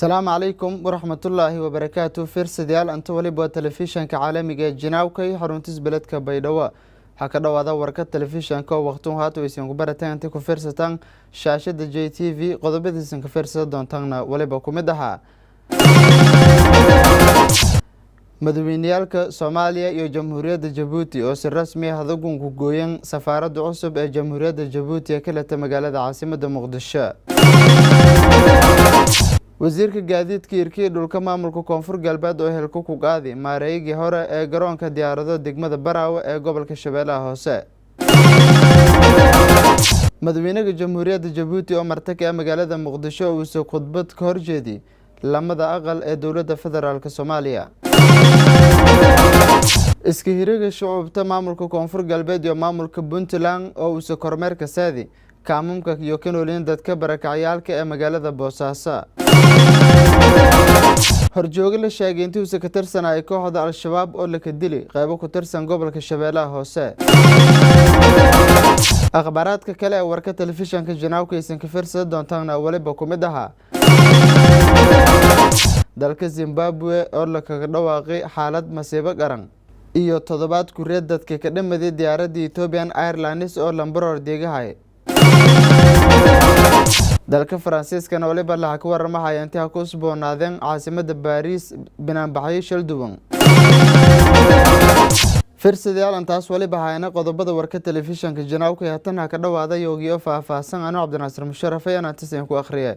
السلام عليكم ورحمة الله وبركاته. فرصديال أنت ولي تلفزيون كعالمي جناوكي حرونتس بلدك بيدوا هكذا وهذا وركة تلفزيون كو وقتهم هاتو يسيون كبرتين أنتكو فرصتان شاشة جي تي في قضبت يسيون كفرصة دون تغنى ولي بكم دها مدوينيالك سوماليا iyo jamhuuriyadda Djibouti oo si rasmi ah ugu gooyeen safaaradda cusub ee jamhuuriyadda Djibouti ee kala magaalada caasimadda Muqdisho. wasiirka gaadiidka irkii dhulka maamulka koonfur galbeed oo helku ku qaaday maareeyigii hore ee garoonka diyaarado degmada Baraawe ee gobolka Shabeellaha Hoose. madaxweynaha jamhuuriyadda Djibouti oo martay magaalada Muqdisho uu soo khudbad ka horjeediyay lamada aqal ee dawladda federaalka Soomaaliya. iska hiriga shucubta maamulka koonfur galbeed iyo maamulka Puntland oo uu soo kormeerka saadi kaamumka iyo kanoolin dadka barakacyaalka ee magaalada Boosaaso. horjooga la sheegay intii uu ka tirsanay kooxda al-shabaab oo la ka dilay qaybo ku tirsan gobolka Shabeellaha Hoose. akhbaraadka kale ee warka telefishinka janaawka aysan ka fiirsan doontaan waliba ku mid aha dalka Zimbabwe oo la kaga dhawaaqay xaalad masiibo qaran iyo toddobaad ku reed dadka ka dhamaday diyaaradda Ethiopian Airlines oo lambar deegahay. dalka Faransiiskana waliba la ka warramay intii ku sboonaadeen caasimadda Paris banaanbaxyo shil duwan. firsadayaal antaas waliba hayna qodobada warka telefishinka janaawka haatan ka dhawaada yoogiyo faahfaahsan Cabdinasir Musharaf ayaan intaas ku akhriyay.